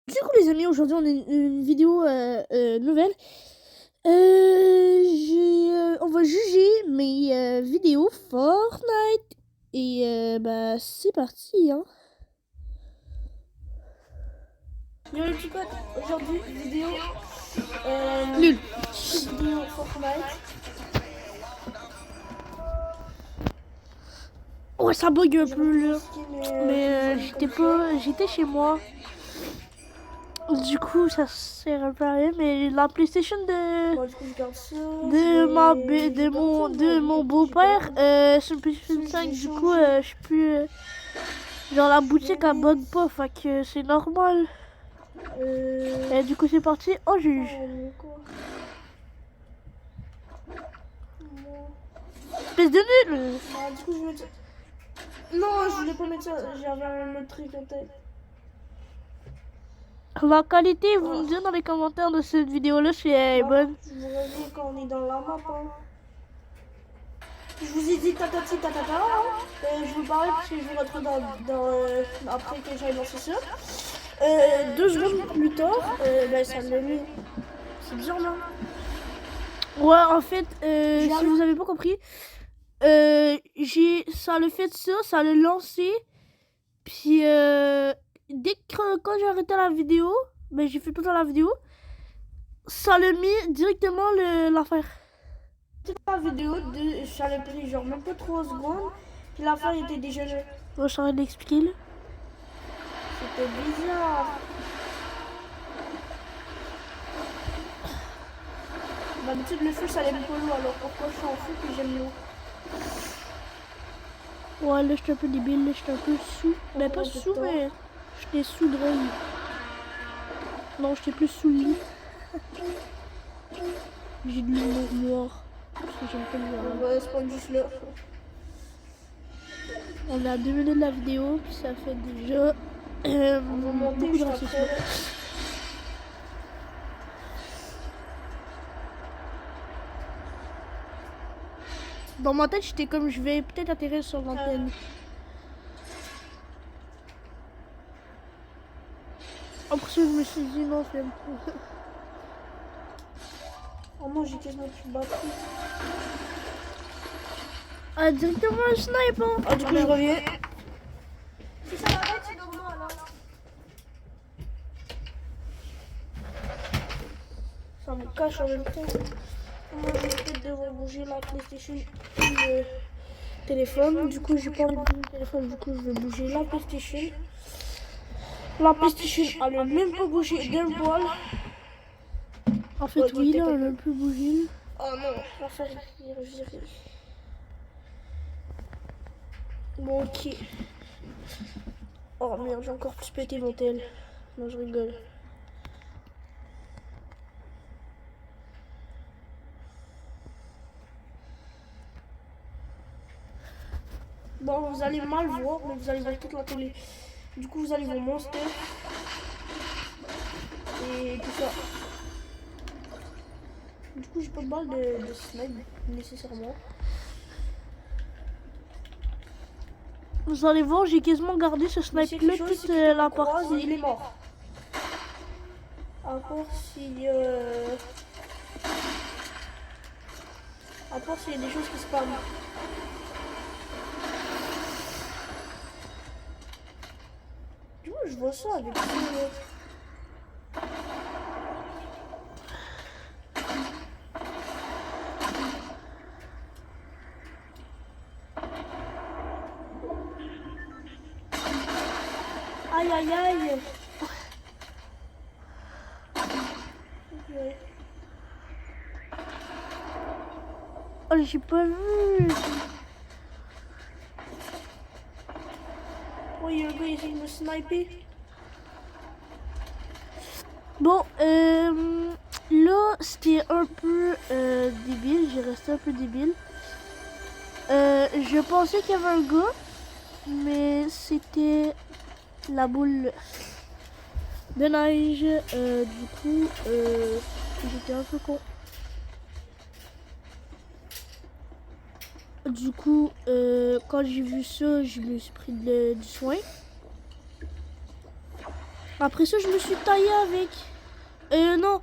Du coup les amis, aujourd'hui on a une vidéo nouvelle. On va juger mes vidéos Fortnite. Et bah c'est parti hein. Yo les petits potes, aujourd'hui vidéo nulle. Vidéo Fortnite. Ouais ça bug un peu là. Mais j'étais chez moi. Du coup, ça s'est réparé, mais la PlayStation Bon, du coup, je garde ça. de mon beau-père, c'est une PlayStation 5. Du coup, je suis plus. Genre, la boutique elle bug pas, fait que c'est normal. Et du coup, c'est parti en juge. Espèce de nul! Bah, du coup, je vais mettre. Non, je voulais pas mettre ça, j'avais un autre truc en tête. La qualité, vous me direz dans les commentaires de cette vidéo-là si elle est bonne. Je vous réveille quand on est dans la map. Hein. Je vous ai dit tatati tatata. Hein. Je vous parlais parce que je vous retrouve après que j'aille lancer ça. 2 secondes plus tard, ça l'a mis. C'est bizarre, non? Ouais, en fait, si vous avez pas compris, ça le fait ça le lancé. Puis dès que quand j'ai arrêté la vidéo, ben j'ai fait tout dans la vidéo, ça le mis directement l'affaire. La vidéo, ça l'a pris genre même pas 3 secondes, puis l'affaire était déjà là. Bon, je suis en train d'expliquer là. C'était bizarre. D'habitude le feu ça l'aime pas l'eau, alors pourquoi je suis en feu puis j'aime l'eau? Ouais là j'étais un peu débile, là j'étais un peu sous. Mais pas sous, mais j'étais sous de lit. Non, j'étais plus sous le lit. J'ai de l'humour noir. Parce que j'aime pas le noir. Ouais, c'est pas juste là. On est à 2 minutes de la vidéo, puis ça fait déjà beaucoup de racisme. Dans ma tête, j'étais comme je vais peut-être atterrir sur l'antenne. Après ça, je me suis dit non, c'est un peu. Oh non, j'ai quasiment plus de batterie. Ah, directement un snipe hein. Ah, du coup, je reviens. Si ça m'arrête, c'est normal. Hein. Ça me cache en même temps. Moi, je vais peut-être devoir bouger la PlayStation et le téléphone. Du coup, j'ai pas envie de bouger le téléphone. Du coup, je vais bouger la PlayStation. La PlayStation, elle n'a même pas bougé d'un poil. En fait, oui, là, elle a un peu bougé. Oh non, la faire revirer. Bon, ok. Oh merde, j'ai encore plus pété mon tel. Non, je rigole. Bon, vous allez mal voir, mais vous allez voir toute la télé. Du coup, vous allez voir Monster. Et tout ça. Du coup, j'ai pas de balle de snipe, nécessairement. Vous allez voir, j'ai quasiment gardé ce snipe-là toute la partie. Il est mort. Encore si... À part s'il y a des choses qui se parlent. Du coup, je vois ça avec aïe aïe aïe. Oh, j'ai pas vu. Oh, il y a un gars ici qui me sniper. Bon, là, c'était un peu débile. J'ai resté un peu débile. Je pensais qu'il y avait un gars, mais c'était la boule de neige. Du coup, j'étais un peu con. Du coup, quand j'ai vu ça, je me suis pris du soin. Après ça, je me suis taillé avec. Non.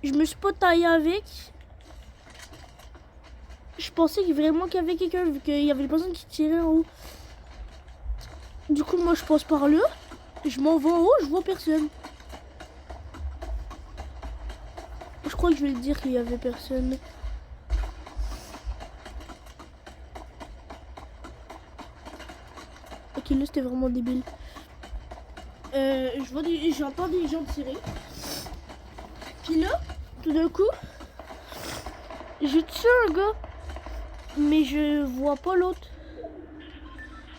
Je me suis pas taillé avec. Je pensais vraiment qu'il y avait quelqu'un, vu qu'il y avait des personnes qui tiraient en haut. Du coup, moi, je passe par là. Je m'en vais en haut, je vois personne. Je crois que je vais le dire qu'il y avait personne. Ok, là, c'était vraiment débile. J'entends des gens tirer. Puis là, tout d'un coup, je tue un gars. Mais je vois pas l'autre.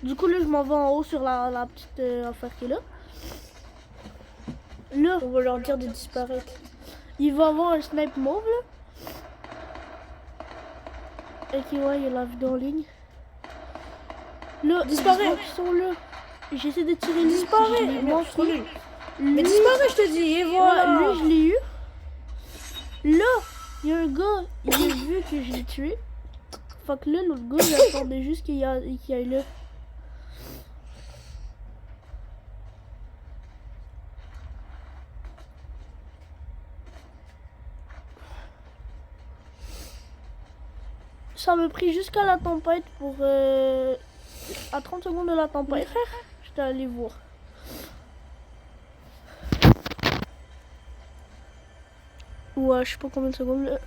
Du coup, là, je m'en vais en haut sur la petite affaire qui est là. Là, On va leur dire de disparaître. il va avoir un snipe mauve, là. Ok, ouais, il y a la vidéo en ligne. Là, Disparaît. je vois qu'ils sont là. J'essaie de tirer lui. Disparaît. Je l'ai Merde, je suis trop manqué. nul. Mais Lui- disparaît, je te dis. Et voilà. Ouais, lui, je l'ai eu. Là, il y a un gars, il a vu que je l'ai tué. Fait que là, l'autre gars, il attendait juste qu'il y aille là. Ça m'a pris jusqu'à la tempête pour... à 30 secondes de la tempête. J'étais allé voir. Ouais, je sais pas combien de secondes là.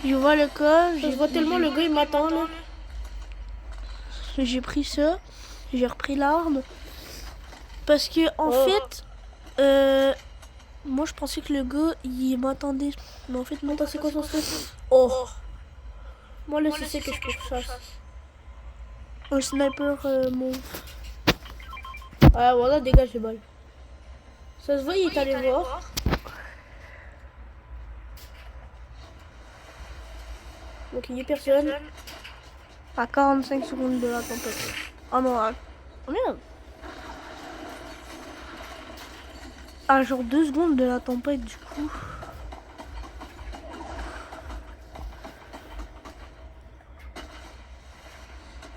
Je vois le cas. Je vois tellement le gars, il m'attend là. J'ai pris ça. J'ai repris l'arme. Parce que, en Oh. fait... moi, je pensais que le gars, il m'attendait. Mais en fait, non. Attends, c'est quoi son stress? Oh. Moi, là, c'est que je peux faire ça. Un sniper mauve. Ah, voilà, dégage les balles. Ça se voit, il est allé voir. Donc, il n'y a personne. À 45 secondes de la tempête. Ah non, oh merde. À genre 2 secondes de la tempête, du coup.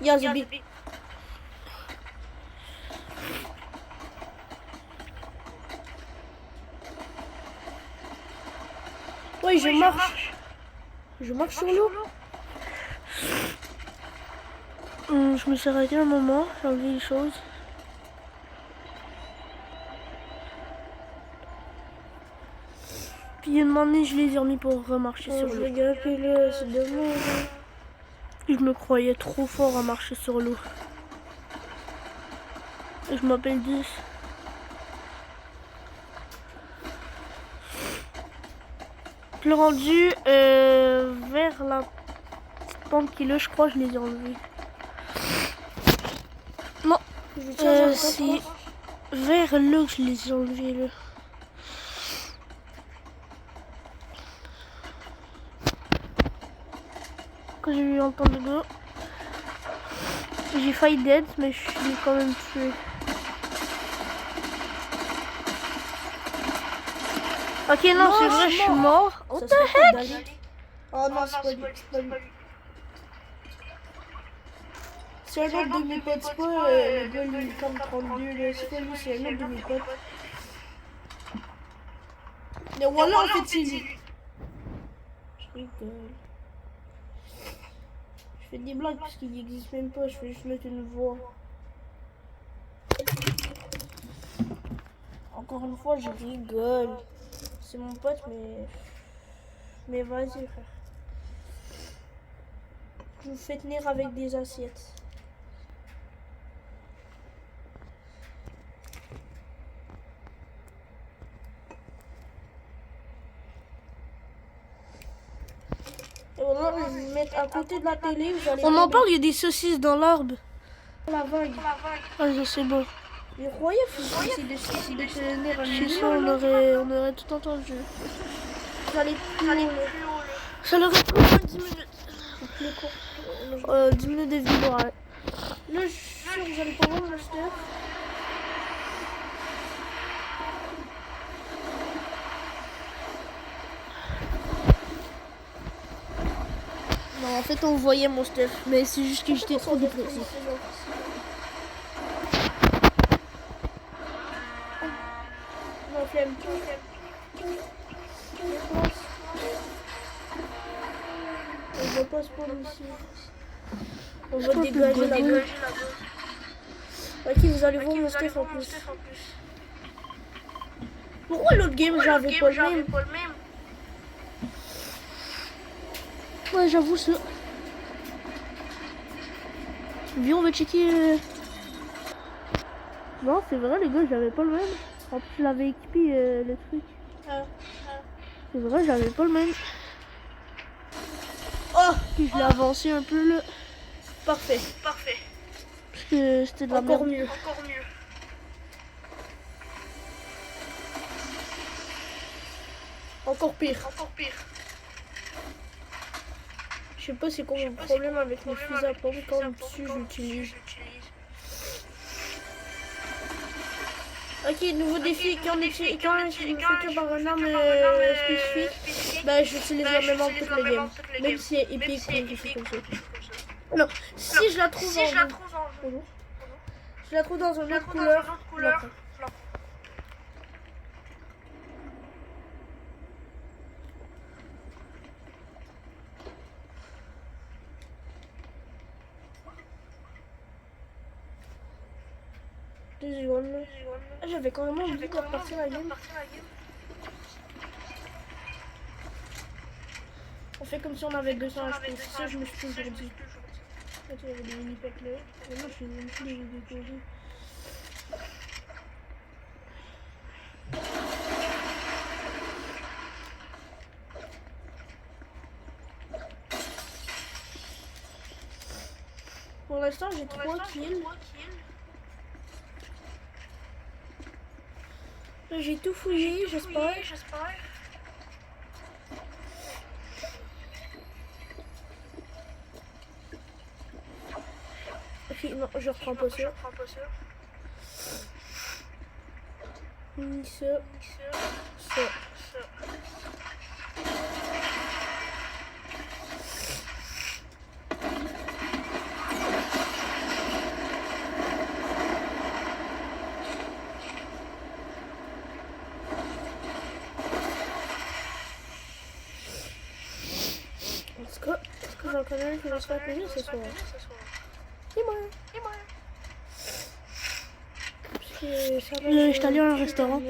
Il y a Zubi. Ouais, je marche. Je marche sur l'eau. Je me suis arrêté un moment, j'ai enlevé les choses. Puis une moment donné, je les ai remis pour remarcher sur Je l'eau. vais grimper là, c'est dommage. Je me croyais trop fort à marcher sur l'eau. Et je m'appelle 10. Je l'ai rendu vers la petite pente qui est là, je crois, je les ai enlevés. Non, Je vais tirer un c'est vers là que je les ai enlevés là. Quand j'ai eu entendre le gars, j'ai failli dead, mais je l'ai quand même tué. Ok, non, c'est vrai, je suis mort. What the heck? Oh non, c'est pas lui, c'est pas lui. C'est un autre de mes potes, c'est pas le gars, lui, comme 32, là. C'est pas lui, c'est un autre de mes potes. Mais voilà, en fait, c'est lui. Je rigole. Je fais des blagues parce qu'il n'existe même pas, je fais juste mettre une voix. Encore une fois, je rigole. C'est mon pote, mais... Mais vas-y, frère. Je vous fais tenir avec des assiettes. Et voilà, je vais vous mettre à côté de la télé. Vous allez On voir en parle, il y a des saucisses dans l'arbre. la vague. Ah, je sais bon. Mais croyez, faut essayer de tenir un C'est ça, milieu. on aurait tout entendu. Vous allez plus haut, là. Ça leur reste au moins 10 minutes. Plus court. 10 minutes de vidéo, ouais. Là, je suis sûr que vous allez pas voir mon stuff. Non, en fait, on voyait mon stuff, mais c'est juste que j'étais trop dépressif. Non, flemme. On va pas se prendre ici. On va dégager là-bas. Ok, vous allez voir mon Steph en plus. Pourquoi l'autre game j'avais pas le même? Ouais, j'avoue ça. Viens, on va checker. Non, c'est vrai, les gars, j'avais pas le même. En plus, je l'avais équipé le truc. C'est vrai, j'avais pas le même. Oh, Puis je l'ai avancé un peu là. parfait. Parce que c'était de la Encore merde. mieux. Encore pire. Je sais pas c'est quoi mon problème avec les fusées à pompe quand dessus j'utilise. Ok, nouveau défi, quand je me fais que par un arme spécifique, bah j'utilise la même arme toute la game. Même si elle est épique ou quelque chose comme ça. Non, si je la trouve en jeu. Je la trouve dans une autre couleur, je la prends. Deux secondes. Ah, j'avais quand même envie de repartir la game. On fait comme si on avait 200 HP. C'est ça, je me suis toujours dit. Attends, il y avait des mini-packs là. Mais moi, je suis même plus les déposer. Pour l'instant, j'ai 3 kills. Là, j'ai tout fouillé, j'espère. Ok, non, je reprends pas ça. Ni ça. Ça. En tout cas, est-ce que j'en connais un qui va se faire plaisir ce soir? C'est moi. Je suis allé à un restaurant.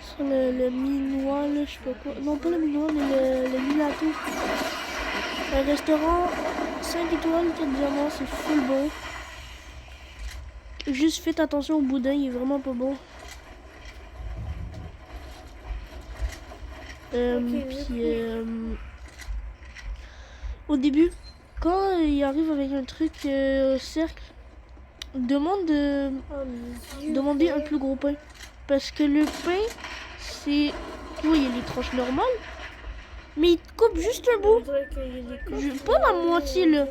Sur le minois, là, je sais pas quoi. Non, pas le minois, mais le minato. Un restaurant 5 étoiles, 4 diamants, c'est full bon. Juste faites attention au boudin, il est vraiment pas bon. Au début, quand il arrive avec un truc cercle, demandez un plus gros pain. Parce que le pain, c'est... Oui, il y a les tranches normales, mais il te coupe juste un bout. Pas la moitié, là.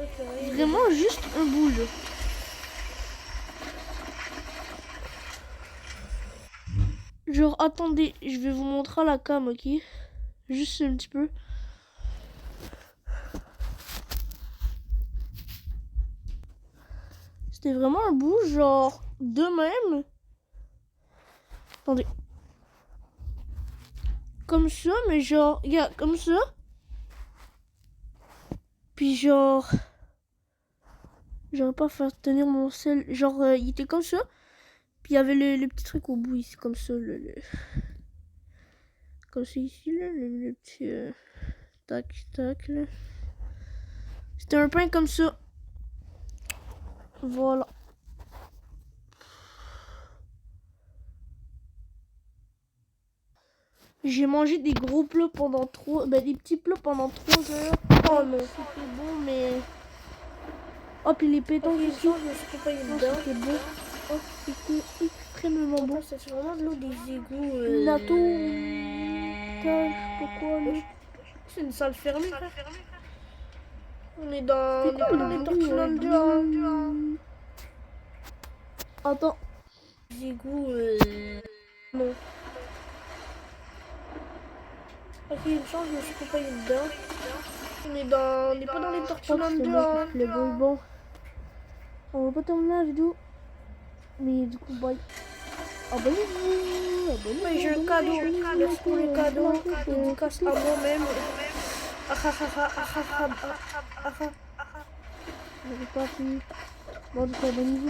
Vraiment juste un bout, là. Genre, attendez, je vais vous montrer à la cam, ok? Juste un petit peu. C'était vraiment un bout, genre, de même. Attendez. Comme ça, mais genre, regarde, comme ça. Puis genre... J'aurais pas faire tenir mon sel. Genre, il était comme ça. Puis il y avait le petit truc au bout, ici, comme ça. Comme ça, ici, là. Le petit... Tac, tac, là. C'était un pain comme ça. Voilà. J'ai mangé des gros plats pendant 3... des petits plats pendant 3 heures. Oh non, c'était bon, mais... Oh, puis les pétanques ici, je sais pas, c'était bon. Oh, c'était extrêmement bon. C'est vraiment de l'eau des égouts. Minato. Pourquoi là? C'est une salle fermée, frère. On est dans les Tortues Ninja. Attends. Les égouts. Non. Ok, une chance, je me suis pas dedans. On est pas dans les Tortues Ninja. Le bon. On va pas terminer la vidéo. Mais du coup, bye. Abonnez-vous. Abonnez-vous. Oui, j'ai un cadeau. Merci pour les cadeaux. Dédicace à moi-même. J'avais pas fini. Bon, du coup, abonnez-vous.